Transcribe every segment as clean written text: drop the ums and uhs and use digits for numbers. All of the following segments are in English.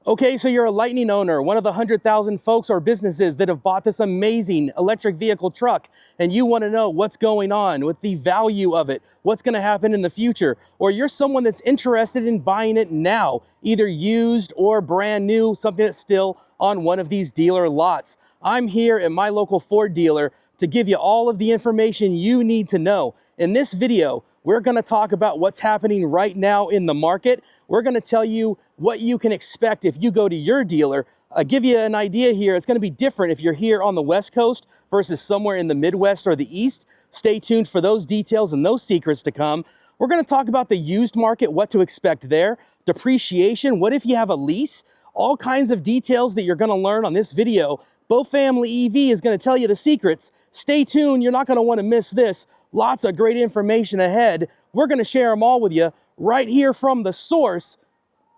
Okay, so you're a Lightning owner, one of the 100,000 folks or businesses that have bought this amazing electric vehicle truck, and you want to know what's going on with the value of it, what's going to happen in the future, or you're someone that's interested in buying it now, either used or brand new, something that's still on one of these dealer lots. I'm here at my local Ford dealer to give you all of the information you need to know. In this video, we're going to talk about what's happening right now in the market. We're going to tell you what you can expect if you go to your dealer. Give you an idea here. It's going to be different if you're here on the West Coast versus somewhere in the Midwest or the East. Stay tuned for those details and those secrets to come. We're going to talk about the used market, what to expect there, depreciation, what if you have a lease, all kinds of details that you're going to learn on this video. Bow Family EV is going to tell you the secrets. Stay tuned. You're not going to want to miss this. Lots of great information ahead. We're going to share them all with you right here from the source.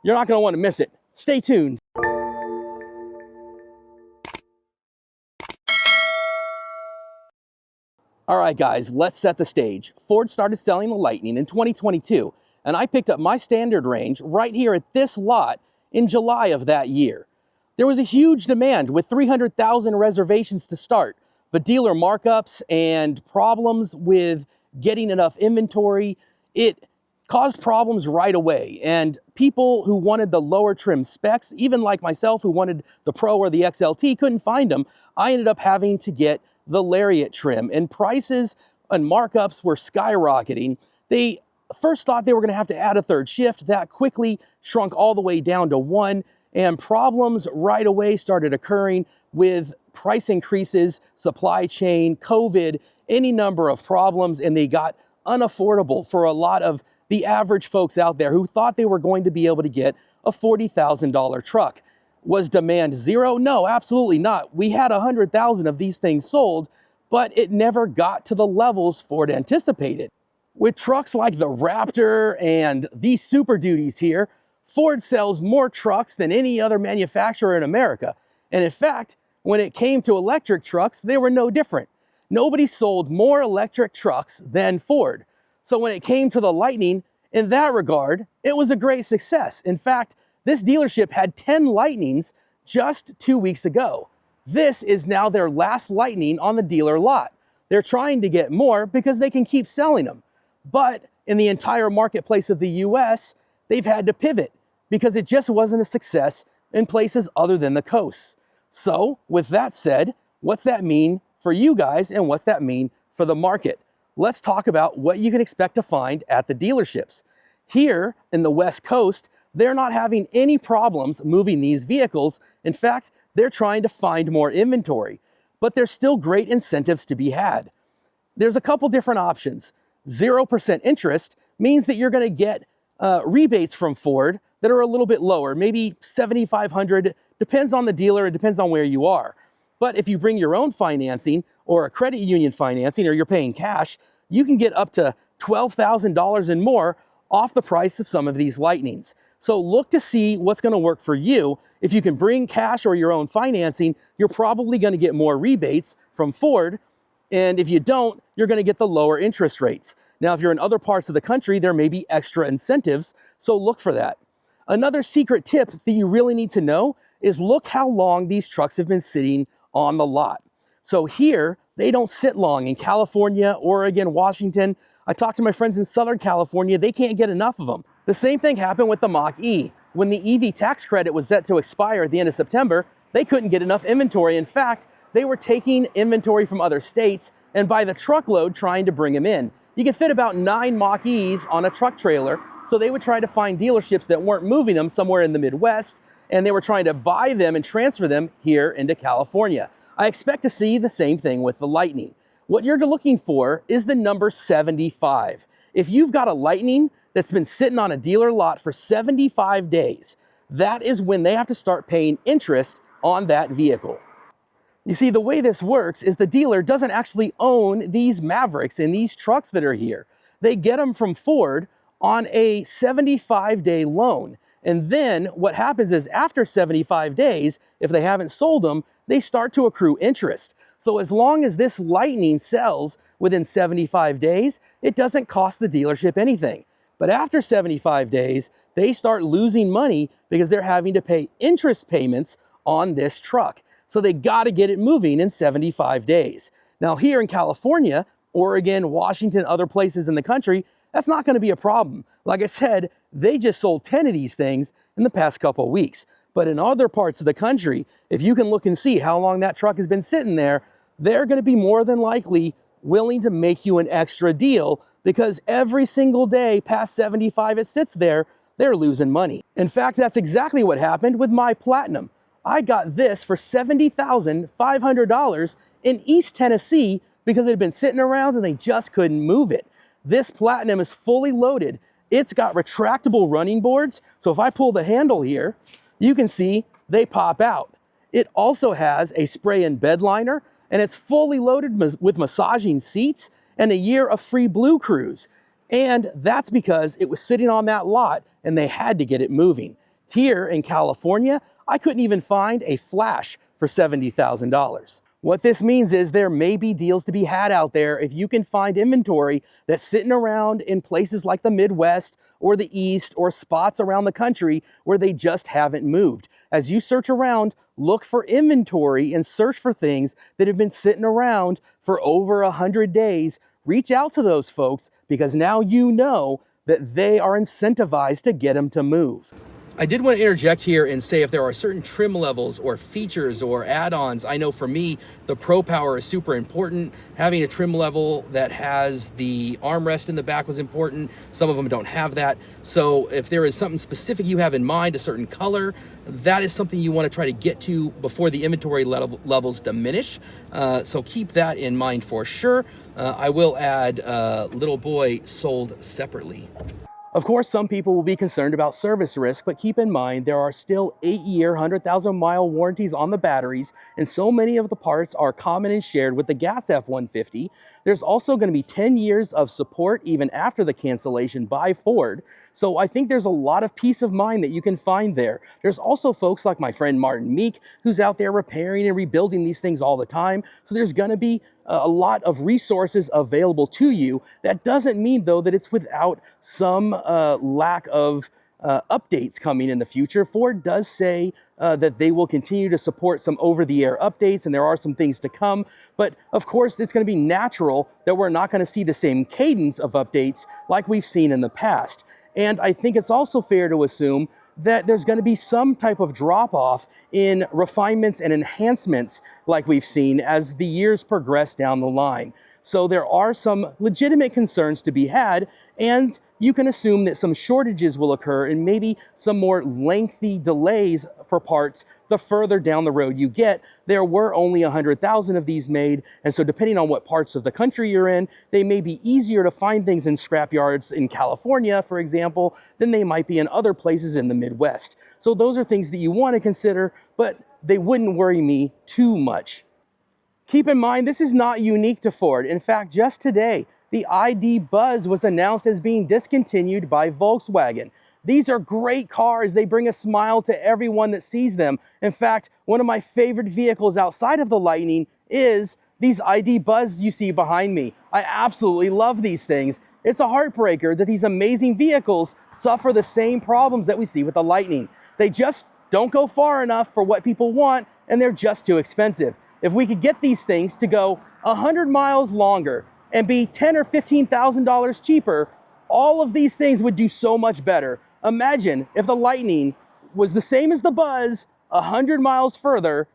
You're not going to want to miss it. Stay tuned. All right, guys, let's set the stage. Ford started selling the Lightning in 2022, and I picked up my standard range right here at this lot in July of that year. There was a huge demand with 300,000 reservations to start, but dealer markups and problems with getting enough inventory, it caused problems right away. And people who wanted the lower trim specs, even like myself who wanted the Pro or the XLT, couldn't find them. I ended up having to get the Lariat trim, and prices and markups were skyrocketing. They first thought they were going to have to add a third shift. That quickly shrunk all the way down to one. And problems right away started occurring with price increases, supply chain, COVID, any number of problems, and they got unaffordable for a lot of the average folks out there who thought they were going to be able to get a $40,000 truck. Was demand zero? No, absolutely not. We had 100,000 of these things sold, but it never got to the levels Ford anticipated. With trucks like the Raptor and these Super Duties here, Ford sells more trucks than any other manufacturer in America. And in fact, when it came to electric trucks, they were no different. Nobody sold more electric trucks than Ford. So when it came to the Lightning, in that regard, it was a great success. In fact, this dealership had 10 Lightnings just 2 weeks ago. This is now their last Lightning on the dealer lot. They're trying to get more because they can keep selling them. But in the entire marketplace of the US, they've had to pivot because it just wasn't a success in places other than the coasts. So with that said, what's that mean for you guys and what's that mean for the market? Let's talk about what you can expect to find at the dealerships. Here in the West Coast, they're not having any problems moving these vehicles. In fact, they're trying to find more inventory, but there's still great incentives to be had. There's a couple different options. 0% interest means that you're going to get rebates from Ford that are a little bit lower, maybe $7,500, depends on the dealer, it depends on where you are. But if you bring your own financing or a credit union financing or you're paying cash, you can get up to $12,000 and more off the price of some of these Lightnings. So look to see what's going to work for you. If you can bring cash or your own financing, you're probably going to get more rebates from Ford. And if you don't, you're going to get the lower interest rates. Now, if you're in other parts of the country, there may be extra incentives, so look for that. Another secret tip that you really need to know is look how long these trucks have been sitting on the lot. So here, they don't sit long in California, Oregon, Washington. I talked to my friends in Southern California, they can't get enough of them. The same thing happened with the Mach-E. When the EV tax credit was set to expire at the end of September, they couldn't get enough inventory. In fact, they were taking inventory from other states and by the truckload trying to bring them in. You can fit about 9 Mach-E's on a truck trailer, so they would try to find dealerships that weren't moving them somewhere in the Midwest, and they were trying to buy them and transfer them here into California. I expect to see the same thing with the Lightning. What you're looking for is the number 75. If you've got a Lightning that's been sitting on a dealer lot for 75 days, that is when they have to start paying interest on that vehicle. You see, the way this works is the dealer doesn't actually own these Mavericks and these trucks that are here. They get them from Ford on a 75-day loan. And then what happens is after 75 days, if they haven't sold them, they start to accrue interest. So as long as this Lightning sells within 75 days, it doesn't cost the dealership anything. But after 75 days, they start losing money because they're having to pay interest payments on this truck. So they got to get it moving in 75 days. Now here in California, Oregon, Washington, other places in the country, that's not going to be a problem. Like I said, they just sold 10 of these things in the past couple of weeks. But in other parts of the country, if you can look and see how long that truck has been sitting there, they're going to be more than likely willing to make you an extra deal, because every single day past 75 it sits there, they're losing money. In fact, that's exactly what happened with my Platinum. I got this for $70,500 in East Tennessee because it had been sitting around and they just couldn't move it. This Platinum is fully loaded. It's got retractable running boards, so if I pull the handle here, you can see they pop out. It also has a spray-in bed liner, and it's fully loaded with massaging seats and a year of free Blue Cruise. And that's because it was sitting on that lot and they had to get it moving. Here in California, I couldn't even find a Flash for $70,000. What this means is there may be deals to be had out there if you can find inventory that's sitting around in places like the Midwest or the East or spots around the country where they just haven't moved. As you search around, look for inventory and search for things that have been sitting around for over 100 days. Reach out to those folks, because now you know that they are incentivized to get them to move. I did want to interject here and say if there are certain trim levels or features or add-ons. I know for me, the Pro Power is super important. Having a trim level that has the armrest in the back was important. Some of them don't have that. So if there is something specific you have in mind, a certain color, that is something you want to try to get to before the inventory levels diminish. So keep that in mind for sure. I will add Little Boy sold separately. Of course, some people will be concerned about service risk, but keep in mind there are still 8-year, 100,000-mile warranties on the batteries, and so many of the parts are common and shared with the gas F-150. There's also going to be 10 years of support even after the cancellation by Ford. So I think there's a lot of peace of mind that you can find there. There's also folks like my friend Martin Meek, who's out there repairing and rebuilding these things all the time. So there's going to be a lot of resources available to you. That doesn't mean, though, that it's without some lack of updates coming in the future. Ford does say that they will continue to support some over-the-air updates, and there are some things to come. But of course, it's going to be natural that we're not going to see the same cadence of updates like we've seen in the past. And I think it's also fair to assume that there's going to be some type of drop-off in refinements and enhancements like we've seen as the years progress down the line. So there are some legitimate concerns to be had, and you can assume that some shortages will occur and maybe some more lengthy delays for parts the further down the road you get. There were only 100,000 of these made, and so depending on what parts of the country you're in, they may be easier to find things in scrap yards in California, for example, than they might be in other places in the Midwest. So those are things that you want to consider, but they wouldn't worry me too much. Keep in mind, this is not unique to Ford. In fact, just today, the ID Buzz was announced as being discontinued by Volkswagen. These are great cars. They bring a smile to everyone that sees them. In fact, one of my favorite vehicles outside of the Lightning is these ID Buzz you see behind me. I absolutely love these things. It's a heartbreaker that these amazing vehicles suffer the same problems that we see with the Lightning. They just don't go far enough for what people want, and they're just too expensive. If we could get these things to go 100 miles longer and be $10,000 or $15,000 cheaper, all of these things would do so much better. Imagine if the Lightning was the same as the Buzz, 100 miles further,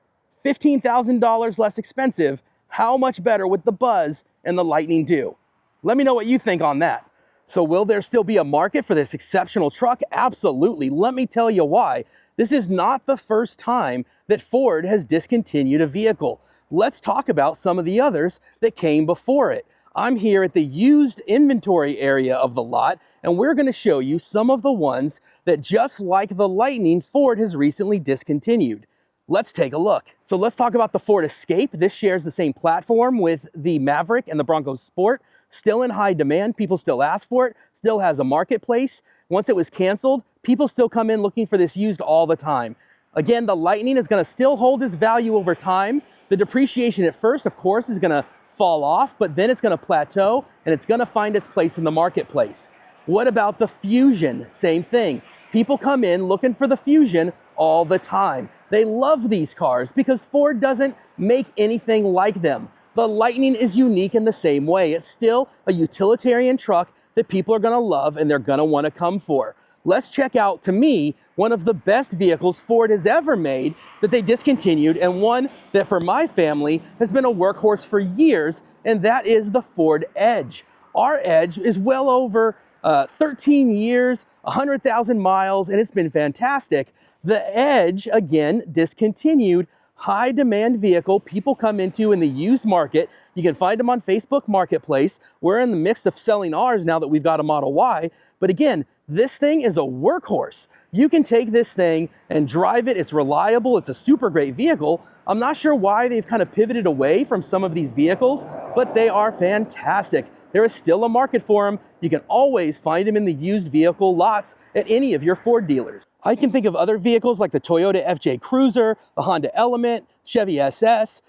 $15,000 less expensive. How much better would the Buzz and the Lightning do? Let me know what you think on that. So will there still be a market for this exceptional truck? Absolutely. Let me tell you why. This is not the first time that Ford has discontinued a vehicle. Let's talk about some of the others that came before it. I'm here at the used inventory area of the lot, and we're going to show you some of the ones that, just like the Lightning, Ford has recently discontinued. Let's take a look. So let's talk about the Ford Escape. This shares the same platform with the Maverick and the Bronco Sport. Still in high demand, people still ask for it, still has a marketplace. Once it was canceled, people still come in looking for this used all the time. Again, the Lightning is going to still hold its value over time. The depreciation at first, of course, is going to fall off, but then it's going to plateau and it's going to find its place in the marketplace. What about the Fusion? Same thing. People come in looking for the Fusion all the time. They love these cars because Ford doesn't make anything like them. The Lightning is unique in the same way. It's still a utilitarian truck that people are gonna love and they're gonna wanna come for. Let's check out, to me, one of the best vehicles Ford has ever made that they discontinued, and one that for my family has been a workhorse for years, and that is the Ford Edge. Our Edge is well over 13 years, 100,000 miles, and it's been fantastic. The Edge, again, discontinued, high demand vehicle people come into in the used market. You can find them on Facebook Marketplace. We're in the midst of selling ours now that we've got a Model Y. But again, this thing is a workhorse. You can take this thing and drive it. It's reliable. It's a super great vehicle. I'm not sure why they've kind of pivoted away from some of these vehicles, but they are fantastic. There is still a market for them. You can always find them in the used vehicle lots at any of your Ford dealers. I can think of other vehicles like the Toyota FJ Cruiser, the Honda Element, Chevy SS,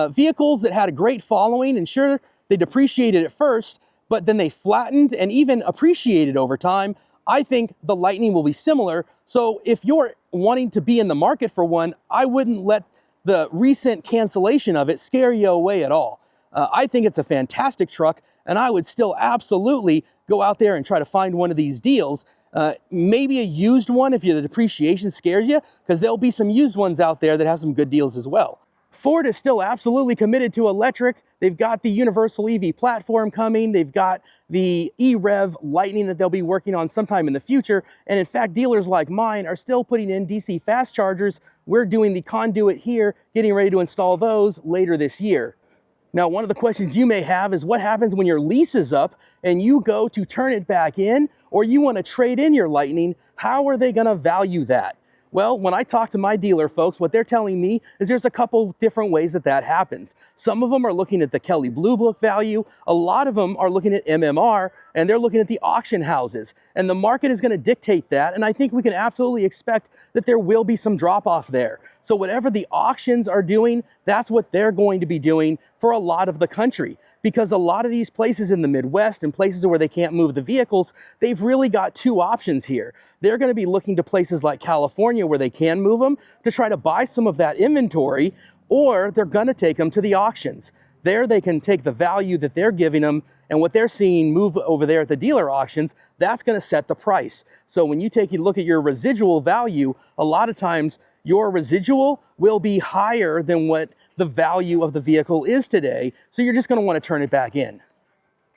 vehicles that had a great following, and sure, they depreciated at first, but then they flattened and even appreciated over time. I think the Lightning will be similar. So if you're wanting to be in the market for one, I wouldn't let the recent cancellation of it scare you away at all. I think it's a fantastic truck, and I would still absolutely go out there and try to find one of these deals. Maybe a used one if the depreciation scares you, because there'll be some used ones out there that have some good deals as well. Ford is still absolutely committed to electric. They've got the universal EV platform coming. They've got the EREV Lightning that they'll be working on sometime in the future. And in fact, dealers like mine are still putting in DC fast chargers. We're doing the conduit here, getting ready to install those later this year. Now, one of the questions you may have is what happens when your lease is up and you go to turn it back in, or you want to trade in your Lightning? How are they going to value that? Well, when I talk to my dealer folks, what they're telling me is there's a couple different ways that happens. Some of them are looking at the Kelley Blue Book value. A lot of them are looking at MMR, and they're looking at the auction houses. And the market is going to dictate that, and I think we can absolutely expect that there will be some drop-off there. So whatever the auctions are doing, that's what they're going to be doing for a lot of the country. Because a lot of these places in the Midwest and places where they can't move the vehicles, they've really got two options here. They're going to be looking to places like California where they can move them to try to buy some of that inventory, or they're going to take them to the auctions. There they can take the value that they're giving them and what they're seeing move over there at the dealer auctions. That's going to set the price. So when you take a look at your residual value, a lot of times your residual will be higher than what the value of the vehicle is today. So you're just going to want to turn it back in.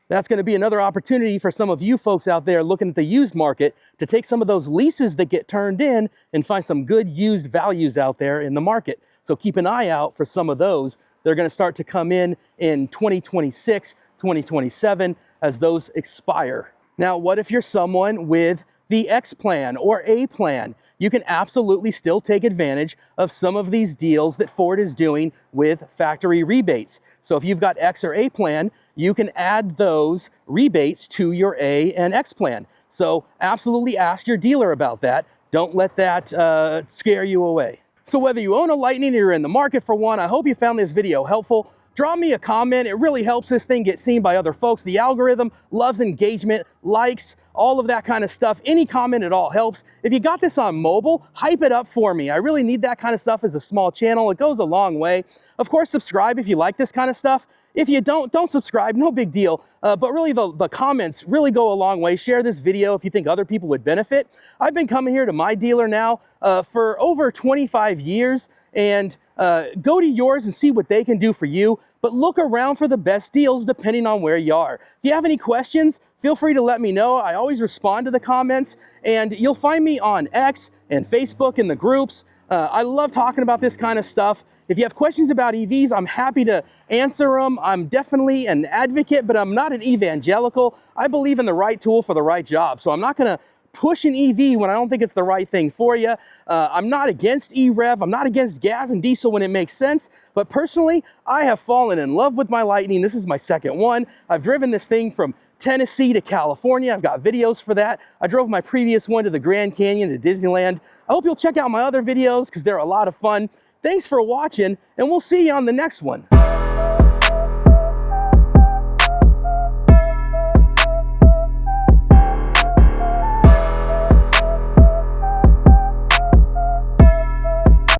That's going to be another opportunity for some of you folks out there looking at the used market to take some of those leases that get turned in and find some good used values out there in the market. So keep an eye out for some of those. They're going to start to come in 2026, 2027 as those expire. Now, what if you're someone with the X plan or A plan? You can absolutely still take advantage of some of these deals that Ford is doing with factory rebates. So if you've got X or A plan, you can add those rebates to your A and X plan. So absolutely ask your dealer about that. Don't let that scare you away. So whether you own a Lightning or you're in the market for one, I hope you found this video helpful. Drop me a comment. It really helps this thing get seen by other folks. The algorithm loves engagement, likes, all of that kind of stuff. Any comment at all helps. If you got this on mobile, hype it up for me. I really need that kind of stuff as a small channel. It goes a long way. Of course, subscribe if you like this kind of stuff. If you don't subscribe, no big deal. But really the comments really go a long way. Share this video if you think other people would benefit. I've been coming here to my dealer now for over 25 years. And go to yours and see what they can do for you. But look around for the best deals depending on where you are. If you have any questions, feel free to let me know. I always respond to the comments. And you'll find me on X and Facebook in the groups. I love talking about this kind of stuff. If you have questions about EVs, I'm happy to answer them. I'm definitely an advocate, but I'm not an evangelical. I believe in the right tool for the right job. So I'm not going to push an EV when I don't think it's the right thing for you. I'm not against EREV. I'm not against gas and diesel when it makes sense. But personally, I have fallen in love with my Lightning. This is my second one. I've driven this thing from Tennessee to California. I've got videos for that. I drove my previous one to the Grand Canyon to Disneyland. I hope you'll check out my other videos because they're a lot of fun. Thanks for watching, and we'll see you on the next one.